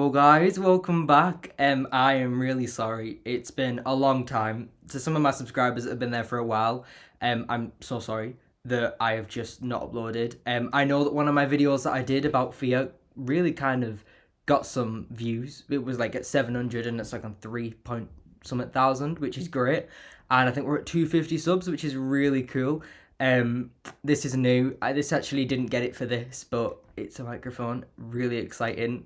Well, guys, welcome back. I am really sorry. It's been a long time. To some of my subscribers that have been there for a while, I'm so sorry that I have just not uploaded. I know that one of my videos that I did about Fia really kind of got some views. It was like at 700 and it's like on 3 point something thousand, which is great. And I think we're at 250 subs, which is really cool. This is new. This actually didn't get it for this, but it's a microphone. Really exciting.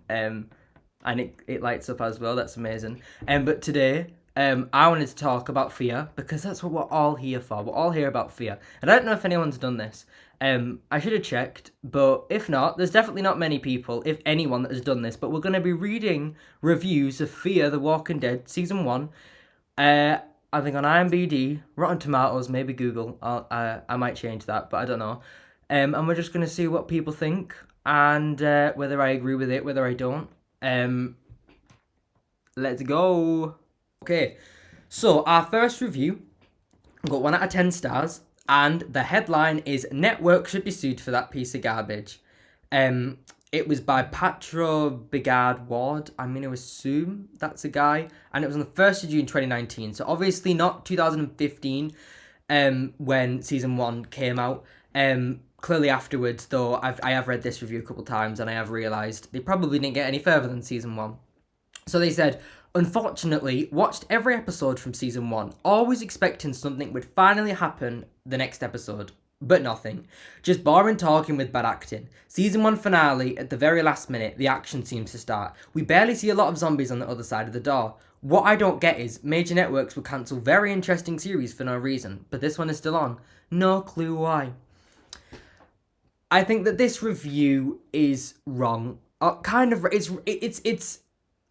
And it lights up as well. That's amazing. But today, I wanted to talk about Fia because that's what we're all here for. We're all here about Fia. And I don't know if anyone's done this. I should have checked, but if not, there's definitely not many people, if anyone, that has done this. But we're going to be reading reviews of Fear the Walking Dead Season 1. I think on IMDb, Rotten Tomatoes, maybe Google. I might change that, but I don't know. And we're just going to see what people think and whether I agree with it, whether I don't. Let's go. Okay, so our first review got 1 out of 10 stars, and the headline is "Network should be sued for that piece of garbage." It was by Patro Bigard Ward. I'm going to assume that's a guy, and it was on the 1st of June 2019. So obviously not 2015, when season 1 came out. Clearly afterwards, though, I have read this review a couple times and I have realised they probably didn't get any further than season 1. So they said, "Unfortunately, watched every episode from season 1, always expecting something would finally happen the next episode. But nothing. Just boring talking with bad acting. Season 1 finale, at the very last minute, the action seems to start. We barely see a lot of zombies on the other side of the door. What I don't get is, major networks will cancel very interesting series for no reason, but this one is still on. No clue why." I think that this review is wrong. It's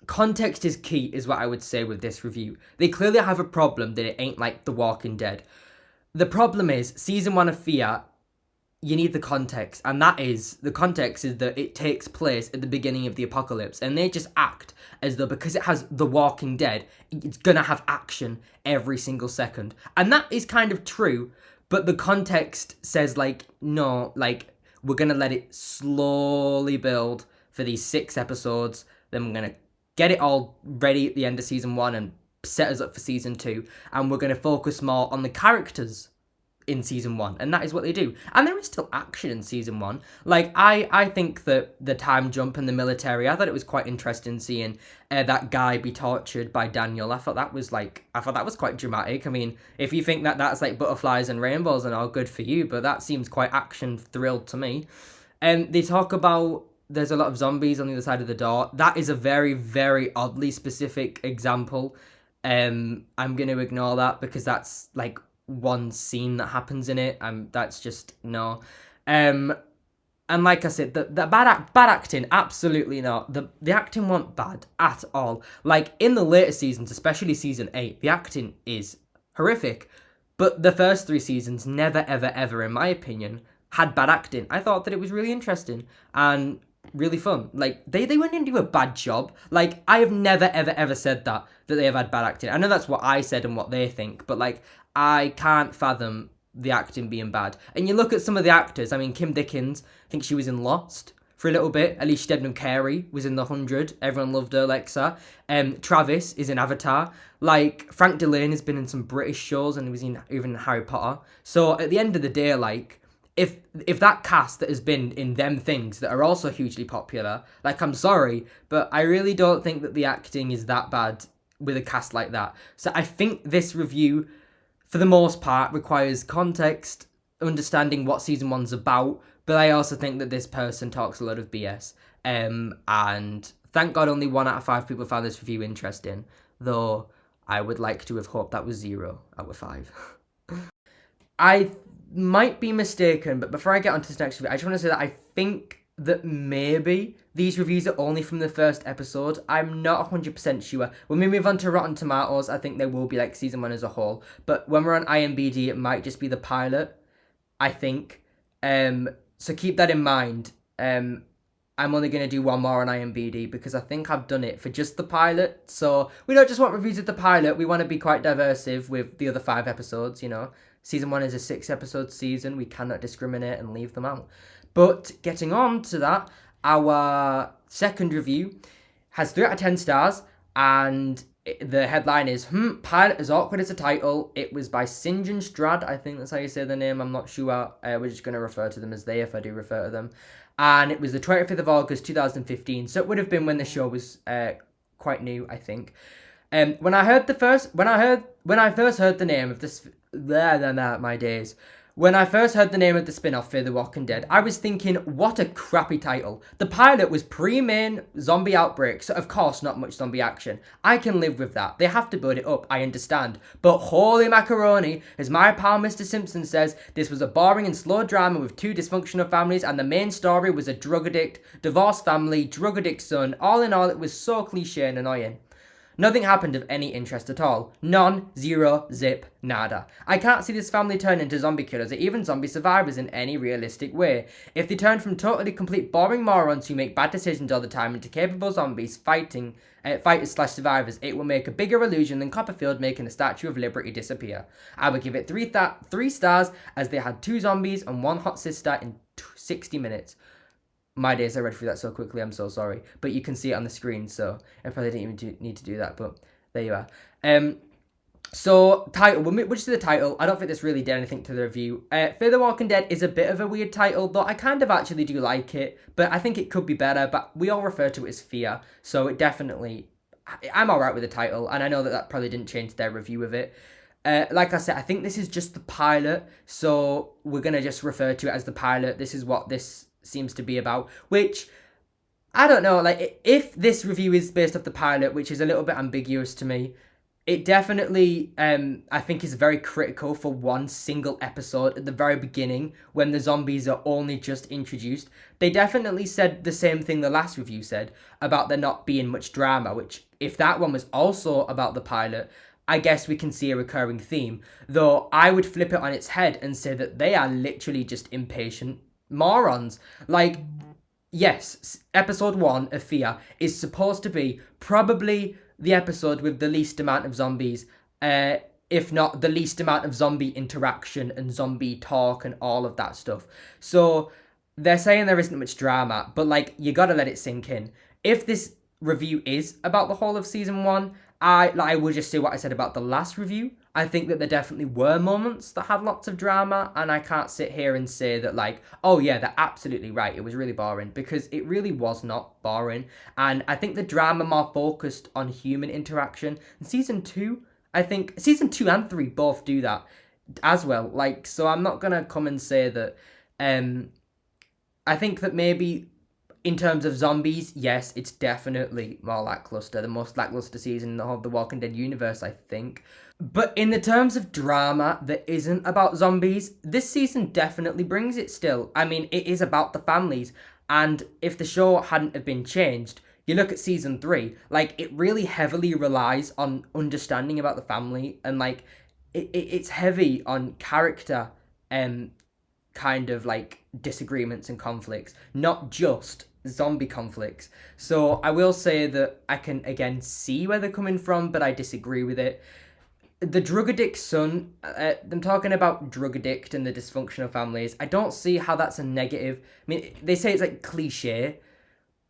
context is key, is what I would say with this review. They clearly have a problem that it ain't like The Walking Dead. The problem is season 1 of Fear. You need the context, and the context is that it takes place at the beginning of the apocalypse, and they just act as though because it has The Walking Dead, it's gonna have action every single second, and that is kind of true. But the context says no, we're going to let it slowly build for these 6 episodes. Then we're going to get it all ready at the end of season 1 and set us up for season 2. And we're going to focus more on the characters in season 1. And that is what they do. And there is still action in season 1. I think that the time jump in the military, I thought it was quite interesting seeing that guy be tortured by Daniel. I thought that was quite dramatic. I mean, if you think that that's like butterflies and rainbows and all, good for you, but that seems quite action thrilled to me. And they talk about there's a lot of zombies on the other side of the door. That is a very, very oddly specific example. I'm going to ignore that because that's like one scene that happens in it, and that's just no. And like I said, the bad acting, absolutely not. The acting wasn't bad at all. Like in the later seasons, especially season 8, the acting is horrific. But the first 3 seasons never, ever, ever, in my opinion, had bad acting. I thought that it was really interesting and really fun. Like they went and do a bad job. Like I have never, ever, ever said that they have had bad acting. I know that's what I said and what they think, but like I can't fathom the acting being bad. And you look at some of the actors. I mean, Kim Dickens, I think she was in Lost for a little bit. Alicia Debnam Carey was in The 100. Everyone loved her, Alexa. Travis is in Avatar. Like, Frank Delane has been in some British shows and he was in even Harry Potter. So at the end of the day, like, if that cast that has been in them things that are also hugely popular, like, I'm sorry, but I really don't think that the acting is that bad with a cast like that. So I think this review, for the most part, requires context, understanding what season 1's about, but I also think that this person talks a lot of BS. And thank God only 1 out of 5 people found this review interesting, though I would like to have hoped that was 0 out of 5. I might be mistaken, but before I get onto this next review, I just want to say that I think that maybe these reviews are only from the first episode. I'm not 100% sure. When we move on to Rotten Tomatoes, I think there will be like season 1 as a whole. But when we're on IMDb, it might just be the pilot, I think. So keep that in mind. I'm only going to do 1 more on IMDb because I think I've done it for just the pilot. So we don't just want reviews of the pilot. We want to be quite diversive with the other 5 episodes, you know. Season 1 is a 6-episode season. We cannot discriminate and leave them out. But getting on to that, our second review has 3 out of 10 stars, and the headline is pilot as awkward as a title. It was by Sinjin Strad, I think that's how you say the name, I'm not sure. We're just going to refer to them as they if I do refer to them. And it was the 25th of August 2015, so it would have been when the show was quite new, I think. When I first heard the name of this, my days. When I first heard the name of the spin-off Fear the Walking Dead, I was thinking, what a crappy title. The pilot was pre-main zombie outbreak, so of course not much zombie action. I can live with that. They have to build it up, I understand. But holy macaroni, as my pal Mr. Simpson says, this was a boring and slow drama with 2 dysfunctional families, and the main story was a drug addict, divorced family, drug addict son. All in all, it was so cliche and annoying. Nothing happened of any interest at all. None, zero, zip, nada. I can't see this family turn into zombie killers or even zombie survivors in any realistic way. If they turn from totally complete boring morons who make bad decisions all the time into capable zombies fighters/survivors, it will make a bigger illusion than Copperfield making the Statue of Liberty disappear. I would give it 3 stars, as they had 2 zombies and 1 hot sister in 60 minutes. My days, I read through that so quickly, I'm so sorry. But you can see it on the screen, so I probably didn't even need to do that, but there you are. So, title, we'll just do the title. I don't think this really did anything to the review. Fear the Walking Dead is a bit of a weird title, though I kind of actually do like it, but I think it could be better, but we all refer to it as Fear, so it definitely, I'm alright with the title, and I know that probably didn't change their review of it. Like I said, I think this is just the pilot, so we're going to just refer to it as the pilot. This is what this seems to be about, which I don't know, like, if this review is based off the pilot, which is a little bit ambiguous to me, it definitely I think is very critical for one single episode at the very beginning when the zombies are only just introduced. They definitely said the same thing the last review said about there not being much drama, which if that one was also about the pilot, I guess we can see a recurring theme, though I would flip it on its head and say that they are literally just impatient morons. Like, yes, episode 1 of Fear is supposed to be probably the episode with the least amount of zombies, if not the least amount of zombie interaction and zombie talk and all of that stuff. So they're saying there isn't much drama, but like, you gotta let it sink in. If this review is about the whole of season 1, I will just say what I said about the last review. I think that there definitely were moments that had lots of drama, and I can't sit here and say that, like, oh yeah, they're absolutely right, it was really boring, because it really was not boring. And I think the drama more focused on human interaction. In season 2, I think season 2 and 3 both do that as well. Like, so I'm not gonna come and say that. I think that maybe in terms of zombies, yes, it's definitely more lackluster, the most lackluster season of the Walking Dead universe, I think. But in the terms of drama that isn't about zombies, this season definitely brings it still. I mean, it is about the families, and if the show hadn't have been changed, you look at season 3, like, it really heavily relies on understanding about the family, and like, it's heavy on character kind of like disagreements and conflicts, not just zombie conflicts. So I will say that I can again see where they're coming from, but I disagree with it. The drug addict son, I'm talking about drug addict and the dysfunctional families. I don't see how that's a negative. I mean, they say it's like cliche,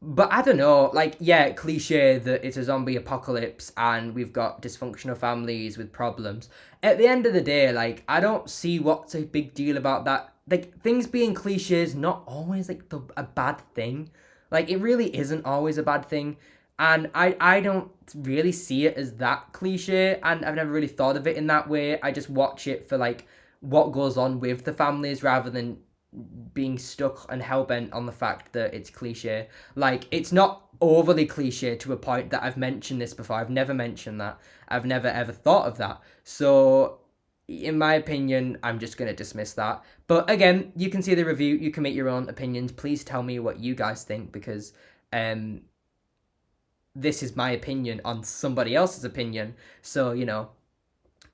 but I don't know, like, yeah, cliche that it's a zombie apocalypse and we've got dysfunctional families with problems. At the end of the day, like, I don't see what's a big deal about that. Like, things being cliches, not always, like, a bad thing. Like, it really isn't always a bad thing. And I don't really see it as that cliche, and I've never really thought of it in that way. I just watch it for, like, what goes on with the families rather than being stuck and hell-bent on the fact that it's cliche. Like, it's not overly cliche to a point that I've mentioned this before. I've never mentioned that. I've never ever thought of that. So, in my opinion, I'm just going to dismiss that. But again, you can see the review. You can make your own opinions. Please tell me what you guys think, because this is my opinion on somebody else's opinion. So, you know,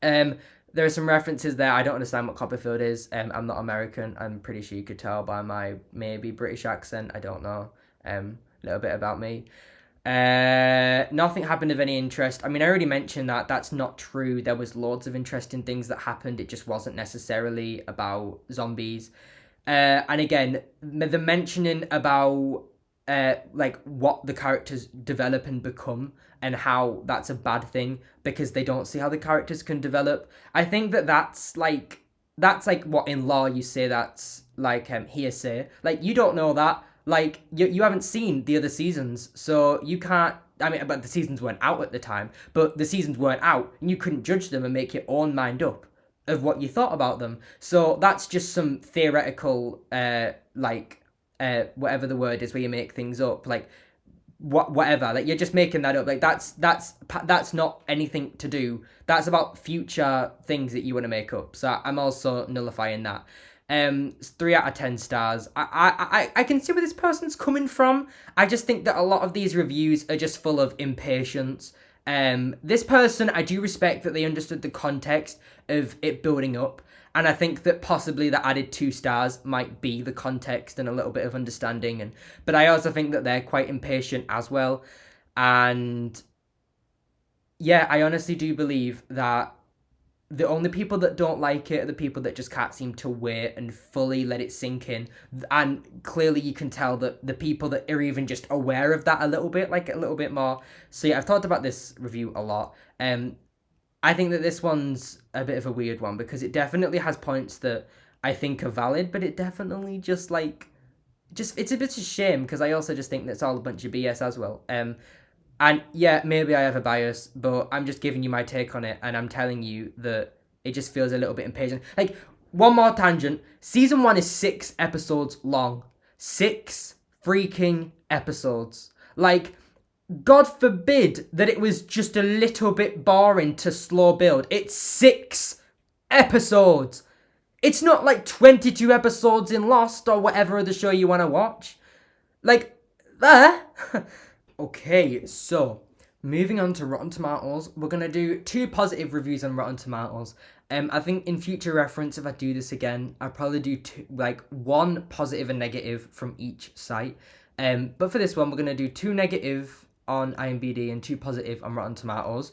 there are some references there. I don't understand what Copperfield is. I'm not American. I'm pretty sure you could tell by my maybe British accent. I don't know. A little bit about me. Nothing happened of any interest. I mean, I already mentioned that. That's not true. There was loads of interesting things that happened. It just wasn't necessarily about zombies. And again, the mentioning about like what the characters develop and become, and how that's a bad thing because they don't see how the characters can develop. I think that that's like what in law you say that's like hearsay. Like you don't know that. Like you haven't seen the other seasons, so you can't. I mean, but the seasons weren't out at the time. But the seasons weren't out, and you couldn't judge them and make your own mind up of what you thought about them. So that's just some theoretical, whatever the word is, where you make things up, like whatever. Like you're just making that up. Like that's not anything to do. That's about future things that you want to make up. So I'm also nullifying that. 3 out of 10 stars. I can see where this person's coming from. I just think that a lot of these reviews are just full of impatience. This person, I do respect that they understood the context of it building up, and I think that possibly the added 2 stars might be the context and a little bit of understanding. But I also think that they're quite impatient as well, and yeah, I honestly do believe that the only people that don't like it are the people that just can't seem to wait and fully let it sink in. And clearly you can tell that the people that are even just aware of that a little bit, like a little bit more. So yeah, I've talked about this review a lot. I think that this one's a bit of a weird one because it definitely has points that I think are valid, but it definitely just it's a bit of a shame because I also just think that's all a bunch of BS as well. And yeah, maybe I have a bias, but I'm just giving you my take on it, and I'm telling you that it just feels a little bit impatient. Like, one more tangent. Season 1 is 6 episodes long. 6 freaking episodes. Like, God forbid that it was just a little bit boring to slow build. It's 6 episodes. It's not like 22 episodes in Lost or whatever other show you want to watch. Like, there. Okay, so moving on to Rotten Tomatoes, we're going to do 2 positive reviews on Rotten Tomatoes. I think in future reference, if I do this again, I'll probably do 1 positive and negative from each site. But for this one, we're going to do 2 negative on IMDb and 2 positive on Rotten Tomatoes.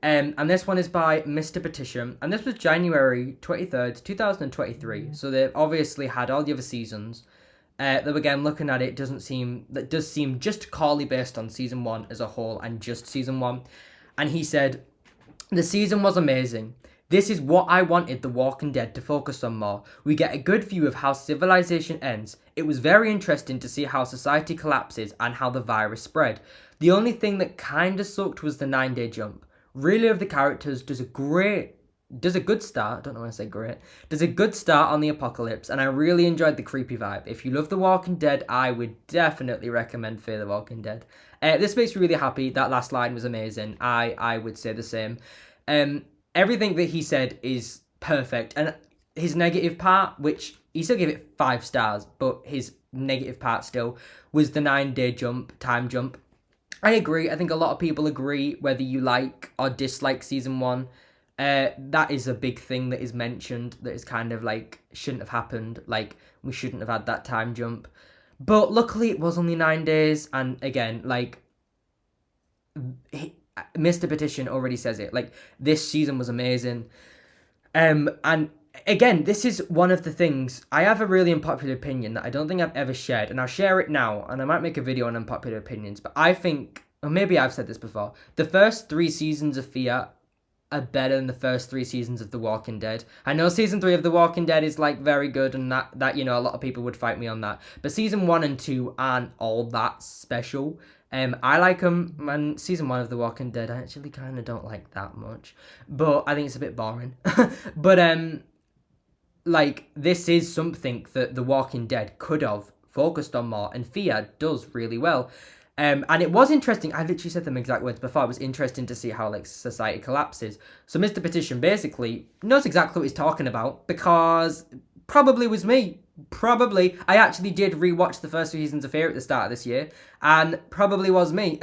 And this one is by Mr. Petition, and this was January 23rd, 2023. So they obviously had all the other seasons. Though again, looking at it, does seem just Corley based on season 1 as a whole and just season 1. And he said, "The season was amazing. This is what I wanted The Walking Dead to focus on more. We get a good view of how civilization ends. It was very interesting to see how society collapses and how the virus spread. The only thing that kinda sucked was the 9-day jump. Really of the characters does a good start, don't know why I say great, does a good start on the apocalypse, and I really enjoyed the creepy vibe. If you love The Walking Dead, I would definitely recommend Fear the Walking Dead." This makes me really happy. That last line was amazing. I would say the same. Everything that he said is perfect, and his negative part, which he still gave it 5 stars, but his negative part still was the 9-day time jump. I agree. I think a lot of people agree whether you like or dislike season 1. That is a big thing that is mentioned, that is kind of like shouldn't have happened, like we shouldn't have had that time jump. But luckily it was only 9 days, and again, like Mr. Petition already says it, like this season was amazing. And again, this is one of the things, I have a really unpopular opinion that I don't think I've ever shared, and I'll share it now, and I might make a video on unpopular opinions, but I think, or maybe I've said this before, the first 3 seasons of Fear are better than the first 3 seasons of The Walking Dead. I know season 3 of The Walking Dead is like very good, and that you know, a lot of people would fight me on that. But season 1 and 2 aren't all that special. I like them, and season 1 of The Walking Dead I actually kind of don't like that much. But I think it's a bit boring. But like this is something that The Walking Dead could have focused on more, and Fear does really well. And it was interesting, I literally said them exact words before, it was interesting to see how like society collapses. So Mr. Petition basically knows exactly what he's talking about, because probably was me. Probably. I actually did rewatch the first 2 seasons of Fear at the start of this year, and probably was me.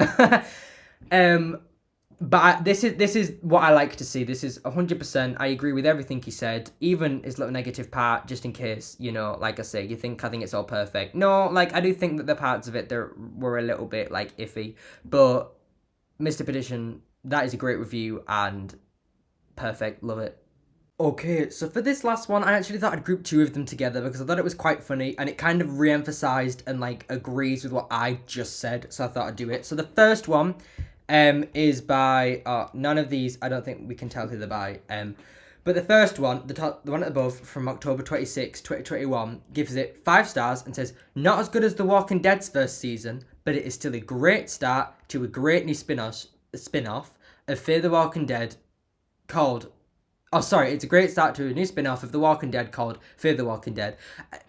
But this is what I like to see. This is 100%. I agree with everything he said, even his little negative part, just in case, you know, like I say, I think it's all perfect. No, like, I do think that the parts of it there were a little bit, like, iffy. But Mr. Petition, that is a great review, and perfect. Love it. Okay, so for this last one, I actually thought I'd group two of them together because I thought it was quite funny and it kind of re-emphasized and like agrees with what I just said, so I thought I'd do it. So the first one is by none of these I don't think we can tell who they're by. But the first one, the one above from October 26, 2021, gives it 5 stars and says, not as good as The Walking Dead's first season, but it is still a great start to a great new spin-off of Fear the Walking Dead called Oh, sorry, it's a great start to a new spin-off of The Walking Dead called Fear the Walking Dead.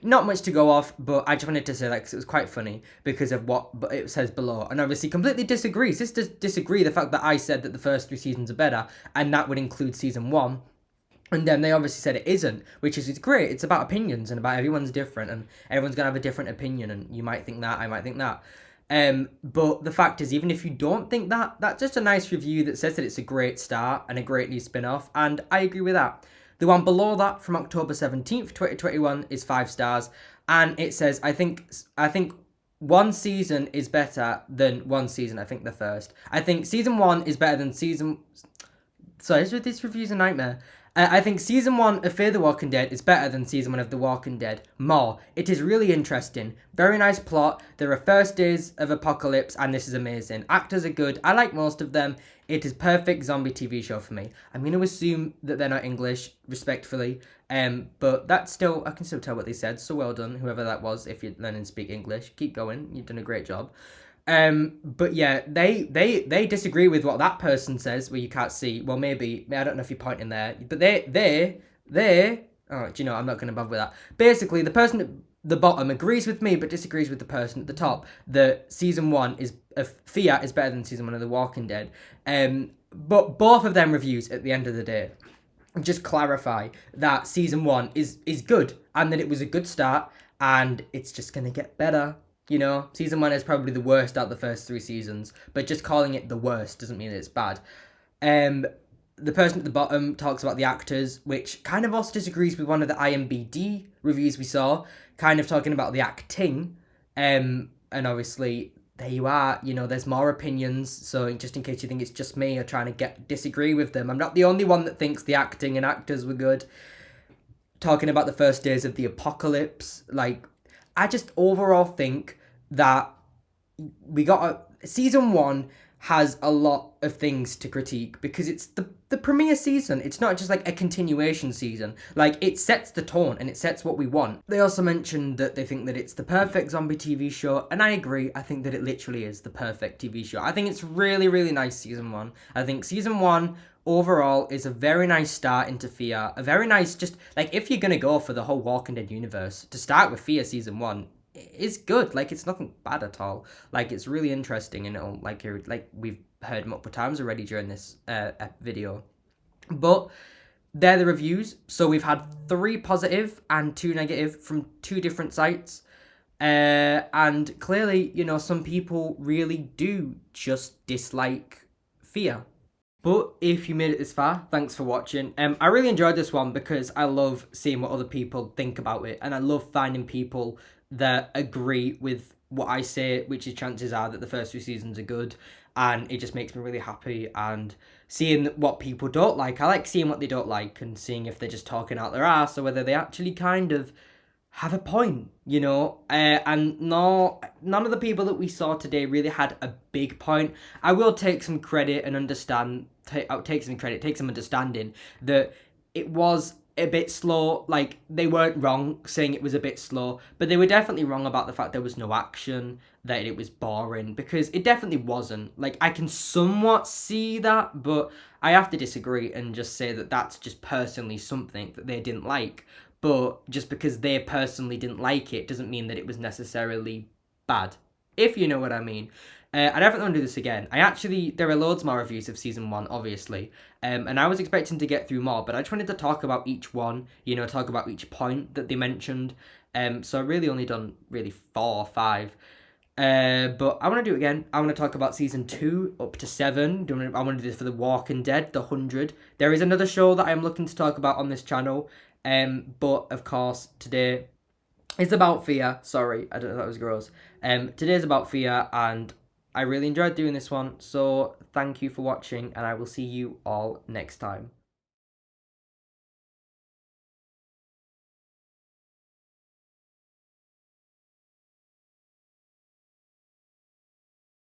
Not much to go off, but I just wanted to say that because it was quite funny because of what it says below. And obviously completely disagrees. This does disagree the fact that I said that the first 3 seasons are better, and that would include season 1. And then they obviously said it isn't, which is it's great. It's about opinions and about everyone's different and everyone's going to have a different opinion and you might think that, I might think that. But the fact is, even if you don't think that, that's just a nice review that says that it's a great start and a great new spin-off, and I agree with that. The one below that from October 17th, 2021 is 5 stars, and it says, I think one season is better than one season, I think the first. I think season 1 is better than season... Sorry, this review's a nightmare. I think season 1 of Fear the Walking Dead is better than season 1 of The Walking Dead. More. It is really interesting. Very nice plot. There are first days of apocalypse and this is amazing. Actors are good. I like most of them. It is perfect zombie TV show for me. I'm going to assume that they're not English, respectfully. But that's still, I can still tell what they said. So well done, whoever that was, if you're learning to speak English. Keep going. You've done a great job. But yeah, they disagree with what that person says, where you can't see. Well, maybe I don't know if you're pointing there, but they. Oh, do you know? I'm not going to bother with that. Basically, the person at the bottom agrees with me, but disagrees with the person at the top. That season 1 of Fear is better than season 1 of The Walking Dead. But both of them reviews at the end of the day just clarify that season 1 is good and that it was a good start and it's just going to get better. You know, season 1 is probably the worst out of the first 3 seasons, but just calling it the worst doesn't mean that it's bad. The person at the bottom talks about the actors, which kind of also disagrees with one of the IMBD reviews we saw, kind of talking about the acting. And obviously, there you are, you know, there's more opinions, so just in case you think it's just me or trying to disagree with them, I'm not the only one that thinks the acting and actors were good. Talking about the first days of the apocalypse, like, I just overall think that season 1 has a lot of things to critique because it's the premiere season. It's not just like a continuation season. Like, it sets the tone and it sets what we want. They also mentioned that they think that it's the perfect zombie TV show, and I agree. I think that it literally is the perfect TV show. I think it's really, really nice, season 1. I think season 1 overall is a very nice start into Fear. A very nice, just like, if you're gonna go for the whole Walking Dead universe, to start with Fear season 1 is good. Like, it's nothing bad at all. Like, it's really interesting, and it'll, like we've heard multiple times already during this video. But they're the reviews. So we've had 3 positive and 2 negative from 2 different sites. And clearly, you know, some people really do just dislike Fear. But if you made it this far, thanks for watching. I really enjoyed this one because I love seeing what other people think about it, and I love finding people that agree with what I say, which is chances are that the first 2 seasons are good, and it just makes me really happy. And seeing what people don't like, I like seeing what they don't like and seeing if they're just talking out their ass or whether they actually kind of have a point, you know. And no, none of the people that we saw today really had a big point. I will take some credit and take some understanding that it was a bit slow. Like, they weren't wrong saying it was a bit slow, but they were definitely wrong about the fact there was no action, that it was boring, because it definitely wasn't. Like, I can somewhat see that, but I have to disagree and just say that that's just personally something that they didn't like. But just because they personally didn't like it doesn't mean that it was necessarily bad, if you know what I mean. I definitely want to do this again. There are loads more reviews of season 1, obviously, and I was expecting to get through more, but I just wanted to talk about each one, you know, talk about each point that they mentioned. So I really only done 4 or 5. But I want to do it again. I want to talk about season 2 up to 7. I want to do this for The Walking Dead, the 100. There is another show that I'm looking to talk about on this channel. But of course, today is about Fear. Sorry, I don't know if that was gross. Today's about Fear, and I really enjoyed doing this one. So thank you for watching, and I will see you all next time.